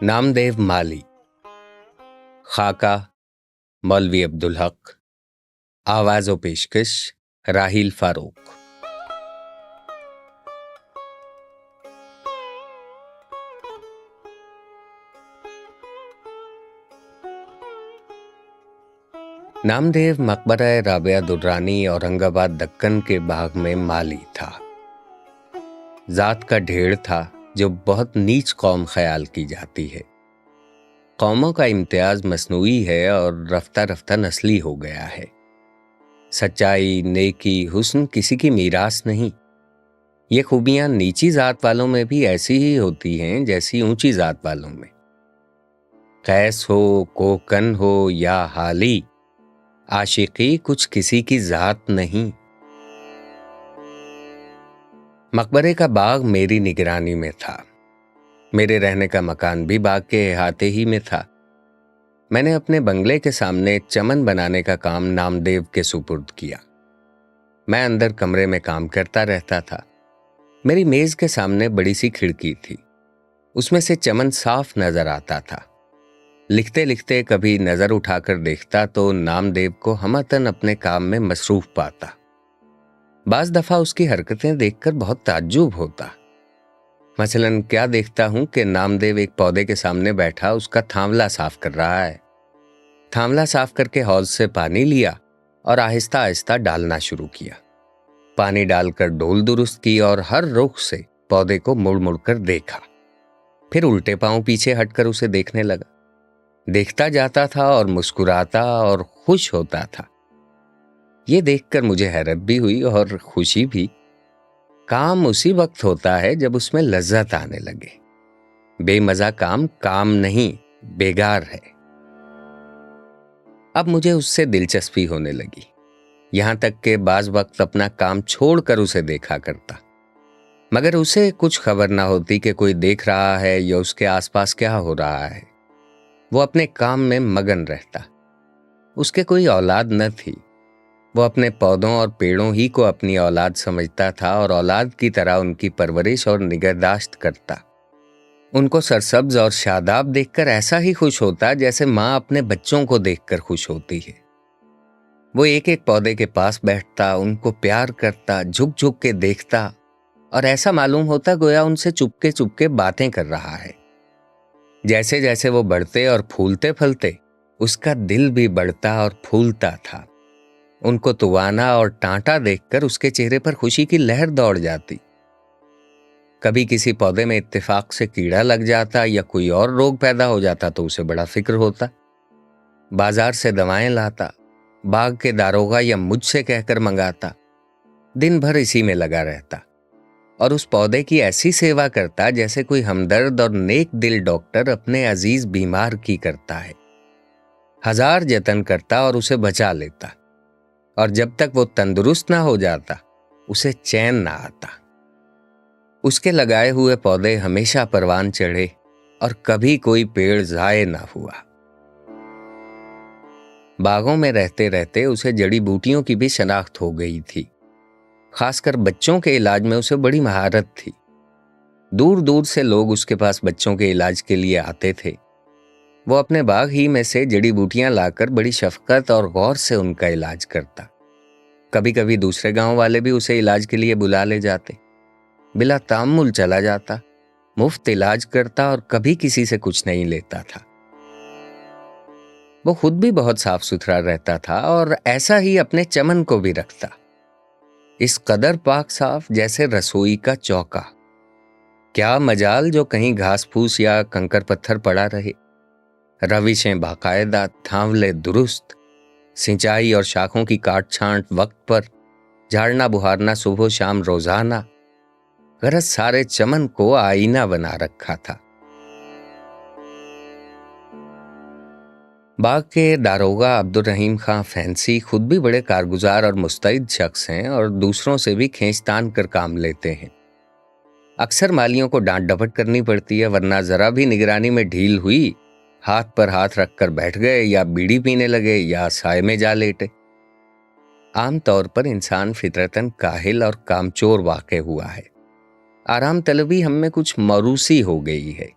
नामदेव माली। खाका मौलवी अब्दुल हक। आवाज़ व पेशकश राहिल फारूक। नामदेव मकबरा राबिया दुर्रानी औरंगाबाद दक्कन के बाग में माली था। जात का ढेर था जो बहुत नीच कौम ख्याल की जाती है। कौमों का इम्तियाज मसनूई है और रफ्ता रफ्ता नस्ली हो गया है। सच्चाई, नेकी, हुस्न किसी की मीरास नहीं। ये खूबियां नीची जात वालों में भी ऐसी ही होती हैं जैसी ऊंची जात वालों में। कैस हो, कोकन हो या हाली, आशिकी कुछ किसी की जात नहीं। मकबरे का बाग मेरी निगरानी में था। मेरे रहने का मकान भी बाग के अहाते ही में था। मैंने अपने बंगले के सामने चमन बनाने का काम नामदेव के सुपुर्द किया। मैं अंदर कमरे में काम करता रहता था। मेरी मेज के सामने बड़ी सी खिड़की थी, उसमें से चमन साफ नजर आता था। लिखते लिखते कभी नजर उठाकर देखता तो नामदेव को हमतन अपने काम में मसरूफ पाता। बाज दफा उसकी हरकतें देखकर बहुत ताज्जुब होता। मसलन क्या देखता हूं कि नामदेव एक पौधे के सामने बैठा उसका थांवला साफ कर रहा है। थांवला साफ करके हौज से पानी लिया और आहिस्ता आहिस्ता डालना शुरू किया। पानी डालकर डोल दुरुस्त की और हर रुख से पौधे को मुड़ मुड़ कर देखा। फिर उल्टे पांव पीछे हटकर उसे देखने लगा। देखता जाता था और मुस्कुराता और खुश होता था। ये देखकर मुझे हैरत भी हुई और खुशी भी। काम उसी वक्त होता है जब उसमें लज्जत आने लगे। बेमजा काम काम नहीं, बेगार है। अब मुझे उससे दिलचस्पी होने लगी, यहां तक कि बाज वक्त अपना काम छोड़कर उसे देखा करता। मगर उसे कुछ खबर ना होती कि कोई देख रहा है या उसके आसपास क्या हो रहा है। वो अपने काम में मगन रहता। उसके कोई औलाद न थी। वो अपने पौधों और पेड़ों ही को अपनी औलाद समझता था और औलाद की तरह उनकी परवरिश और निगहदाश्त करता। उनको सरसब्ज और शादाब देखकर ऐसा ही खुश होता जैसे माँ अपने बच्चों को देखकर खुश होती है। वो एक एक पौधे के पास बैठता, उनको प्यार करता, झुक झुक के देखता और ऐसा मालूम होता गोया उनसे चुपके चुपके बातें कर रहा है। जैसे जैसे वो बढ़ते और फूलते फलते उसका दिल भी बढ़ता और फूलता था। उनको तुवाना और टांटा देखकर उसके चेहरे पर खुशी की लहर दौड़ जाती। कभी किसी पौधे में इत्तेफाक से कीड़ा लग जाता या कोई और रोग पैदा हो जाता तो उसे बड़ा फिक्र होता। बाजार से दवाएं लाता, बाग के दारोगा या मुझसे कहकर मंगाता। दिन भर इसी में लगा रहता और उस पौधे की ऐसी सेवा करता जैसे कोई हमदर्द और नेक दिल डॉक्टर अपने अजीज बीमार की करता है। हजार जतन करता और उसे बचा लेता, और जब तक वो तंदुरुस्त ना हो जाता उसे चैन ना आता। उसके लगाए हुए पौधे हमेशा परवान चढ़े और कभी कोई पेड़ ज़ाये ना हुआ। बागों में रहते रहते उसे जड़ी बूटियों की भी शनाख्त हो गई थी। खासकर बच्चों के इलाज में उसे बड़ी महारत थी। दूर दूर से लोग उसके पास बच्चों के इलाज के लिए आते थे। वो अपने बाग ही में से जड़ी बूटियां लाकर बड़ी शफकत और गौर से उनका इलाज करता। कभी कभी दूसरे गांव वाले भी उसे इलाज के लिए बुला ले जाते। बिला तामुल चला जाता, मुफ्त इलाज करता और कभी किसी से कुछ नहीं लेता था। वो खुद भी बहुत साफ सुथरा रहता था और ऐसा ही अपने चमन को भी रखता। इस कदर पाक साफ जैसे रसोई का चौका। क्या मजाल जो कहीं घास फूस या कंकर पत्थर पड़ा रहे। रविशें बाकायदा, थांवले दुरुस्त, सिंचाई और शाखों की काट छांट वक्त पर, झाड़ना बुहारना सुबह शाम रोजाना। गरज सारे चमन को आईना बना रखा था। बाग के दारोगा अब्दुल रहीम खां फैंसी खुद भी बड़े कारगुजार और मुस्तैद शख्स हैं और दूसरों से भी खींचतान कर काम लेते हैं। अक्सर मालियों को डांट डपट करनी पड़ती है, वरना जरा भी निगरानी में ढील हुई हाथ पर हाथ रखकर बैठ गए या बीड़ी पीने लगे या साय में जा लेटे। आम तौर पर इंसान फितरतन काहिल और कामचोर वाक़े हुआ है। आराम तलबी हम में कुछ मौरूसी हो गई है।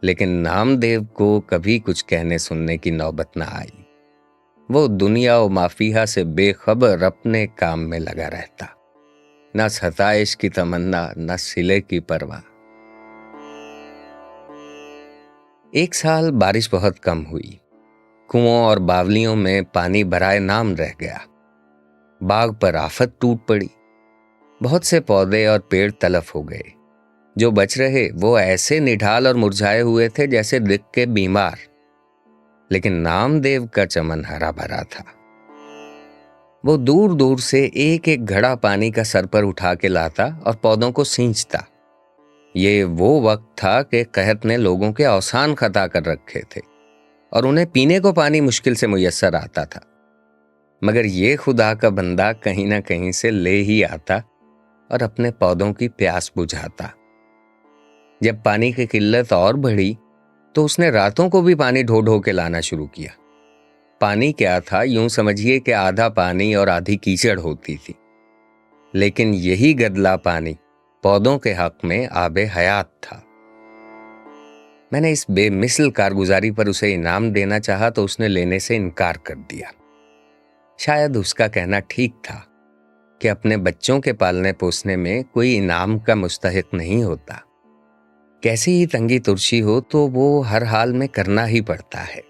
लेकिन नामदेव को कभी कुछ कहने सुनने की नौबत ना आई। वो दुनिया और माफिया से बेखबर अपने काम में लगा रहता, न सताइश की तमन्ना, न सिले की परवाह। एक साल बारिश बहुत कम हुई। कुओं और बावलियों में पानी भराए नाम रह गया। बाग पर आफत टूट पड़ी। बहुत से पौधे और पेड़ तलफ हो गए। जो बच रहे वो ऐसे निढाल और मुरझाए हुए थे जैसे दिख के बीमार। लेकिन नामदेव का चमन हरा भरा था। वो दूर दूर से एक एक घड़ा पानी का सर पर उठा के लाता और पौधों को सींचता। ये वो वक्त था कि कहत ने लोगों के अवसान खता कर रखे थे और उन्हें पीने को पानी मुश्किल से मुयस्सर आता था। मगर ये खुदा का बंदा कहीं ना कहीं से ले ही आता और अपने पौधों की प्यास बुझाता। जब पानी की किल्लत और बढ़ी तो उसने रातों को भी पानी ढो ढो के लाना शुरू किया। पानी क्या था, यूं समझिए कि आधा पानी और आधी कीचड़ होती थी। लेकिन यही गदला पानी पौधों के हक में आबे हयात था। मैंने इस बेमिसल कारगुजारी पर उसे इनाम देना चाहा तो उसने लेने से इनकार कर दिया। शायद उसका कहना ठीक था कि अपने बच्चों के पालने पोसने में कोई इनाम का मुस्तहिक नहीं होता। कैसी ही तंगी तुर्शी हो तो वो हर हाल में करना ही पड़ता है।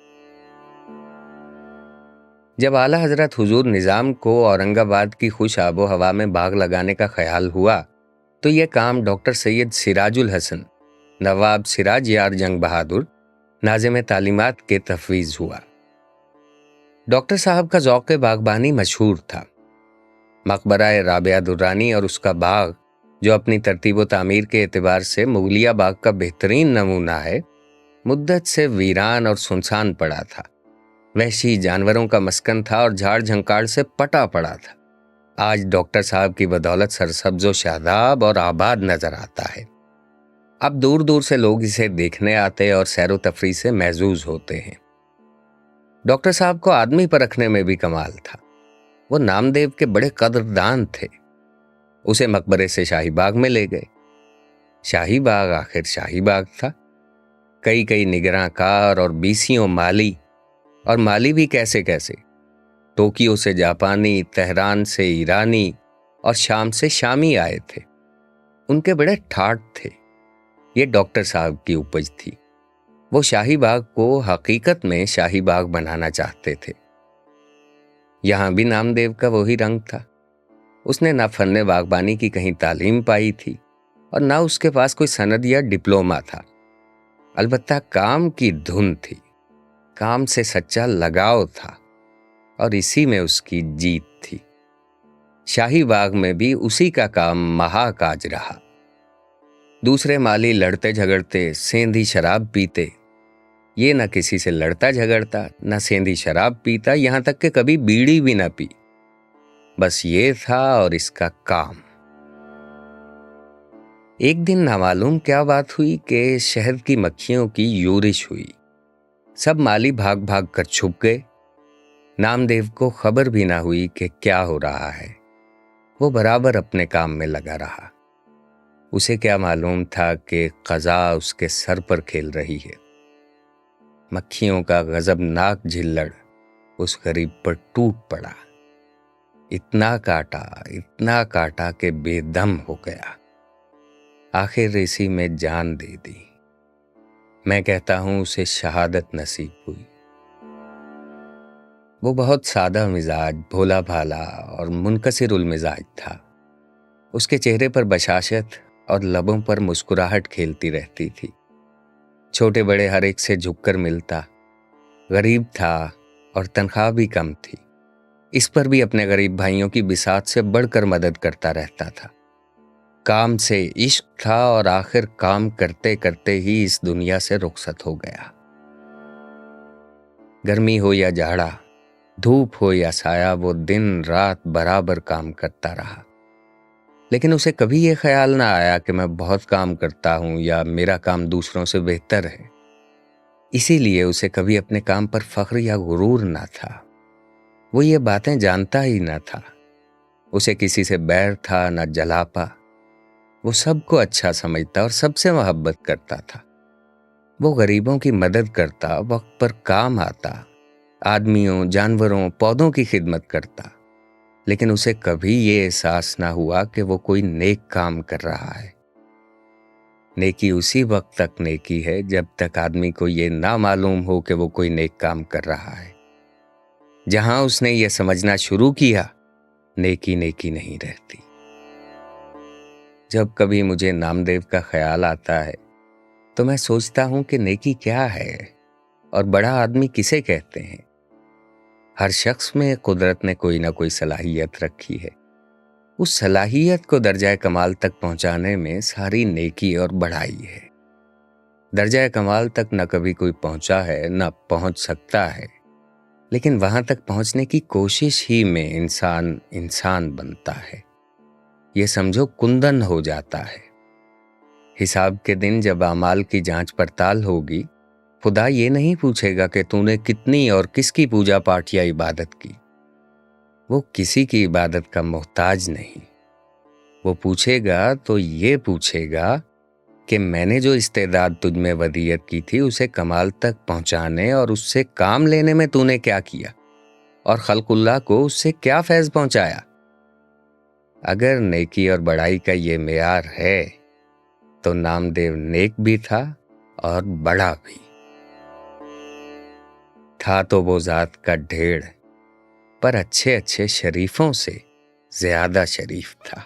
जब आला हजरत हुजूर निजाम को औरंगाबाद की खुश आबो हवा में बाग लगाने का ख्याल हुआ तो यह काम डॉक्टर सैयद सिराजुल हसन, नवाब सिराज यार जंग बहादुर, नाज़िम तालीमात के तफवीज़ हुआ। डॉक्टर साहब का ज़ौक़ बागबानी मशहूर था। मकबरा राबिया दुर्रानी और उसका बाग, जो अपनी तरतीब व तामीर के एतबार से मुगलिया बाग का बेहतरीन नमूना है, मुद्दत से वीरान और सुनसान पड़ा था। वहशी जानवरों का मस्कन था और झाड़ झंकाड़ से पटा पड़ा था। आज डॉक्टर साहब की बदौलत सरसब्ज़ो शादाब और आबाद नजर आता है। अब दूर दूर से लोग इसे देखने आते और सैरो तफरी से महजूज होते हैं। डॉक्टर साहब को आदमी पर रखने में भी कमाल था। वो नामदेव के बड़े कदरदान थे। उसे मकबरे से शाही बाग में ले गए। शाही बाग आखिर शाही बाग था। कई कई निगरां कार और बीसियों माली, और माली भी कैसे कैसे। टोक्यो से जापानी, तेहरान से ईरानी और शाम से शामी आए थे। उनके बड़े ठाठ थे। ये डॉक्टर साहब की उपज थी। वो शाही बाग को हकीकत में शाही बाग बनाना चाहते थे। यहां भी नामदेव का वही रंग था। उसने ना फन्ने बागबानी की कहीं तालीम पाई थी और ना उसके पास कोई सनद या डिप्लोमा था। अलबत्ता काम की धुन थी, काम से सच्चा लगाव था और इसी में उसकी जीत थी। शाही बाग में भी उसी का काम महाकाज रहा। दूसरे माली लड़ते झगड़ते, सेंधी शराब पीते। ये न किसी से लड़ता झगड़ता, न सेंधी शराब पीता, यहां तक कि कभी बीड़ी भी न पी। बस ये था और इसका काम। एक दिन नामालूम क्या बात हुई कि शहद की मक्खियों की यूरिश हुई। सब माली भाग भाग कर छुप गए। नामदेव को खबर भी ना हुई कि क्या हो रहा है। वो बराबर अपने काम में लगा रहा। उसे क्या मालूम था कि क़ज़ा उसके सर पर खेल रही है। मक्खियों का गजबनाक झिल्लड़ उस गरीब पर टूट पड़ा। इतना काटा कि बेदम हो गया। आखिर इसी में जान दे दी। मैं कहता हूं उसे शहादत नसीब हुई। वो बहुत सादा मिजाज, भोला भाला और मुनकसिरुल मिजाज था। उसके चेहरे पर बशाशत और लबों पर मुस्कुराहट खेलती रहती थी। छोटे बड़े हर एक से झुककर मिलता। गरीब था और तनख्वाह भी कम थी। इस पर भी अपने गरीब भाइयों की बिसात से बढ़कर मदद करता रहता था। काम से इश्क था और आखिर काम करते करते ही इस दुनिया से रुखसत हो गया। गर्मी हो या जाड़ा, धूप हो या साया, वो दिन रात बराबर काम करता रहा। लेकिन उसे कभी ये ख्याल ना आया कि मैं बहुत काम करता हूं या मेरा काम दूसरों से बेहतर है। इसीलिए उसे कभी अपने काम पर फख्र या गुरूर ना था। वो ये बातें जानता ही ना था। उसे किसी से बैर था ना जलापा। वो सबको अच्छा समझता और सबसे मोहब्बत करता था। वो गरीबों की मदद करता, वक्त पर काम आता, आदमियों, जानवरों, पौधों की खिदमत करता, लेकिन उसे कभी ये एहसास ना हुआ कि वो कोई नेक काम कर रहा है। नेकी उसी वक्त तक नेकी है जब तक आदमी को ये ना मालूम हो कि वो कोई नेक काम कर रहा है। जहां उसने ये समझना शुरू किया, नेकी नेकी नहीं रहती। जब कभी मुझे नामदेव का ख्याल आता है तो मैं सोचता हूं कि नेकी क्या है और बड़ा आदमी किसे कहते हैं। हर शख्स में कुदरत ने कोई ना कोई सलाहियत रखी है। उस सलाहियत को दर्जाए कमाल तक पहुंचाने में सारी नेकी और बढ़ाई है। दर्जाए कमाल तक न कभी कोई पहुंचा है, न पहुंच सकता है, लेकिन वहां तक पहुंचने की कोशिश ही में इंसान इंसान बनता है। ये समझो कुंदन हो जाता है। हिसाब के दिन जब अमाल की जांच पड़ताल होगी, खुदा ये नहीं पूछेगा कि तूने कितनी और किसकी पूजा पाठ या इबादत की। वो किसी की इबादत का मोहताज नहीं। वो पूछेगा तो ये पूछेगा कि मैंने जो इस्तेदाद तुझ में वदीयत की थी उसे कमाल तक पहुंचाने और उससे काम लेने में तूने क्या किया, और खल्कुल्लाह को उससे क्या फैज़ पहुंचाया। अगर नेकी और बड़ाई का ये मेयार है तो नामदेव नेक भी था और बड़ा भी था। तो वो जात का ढेर, पर अच्छे अच्छे शरीफों से ज्यादा शरीफ था।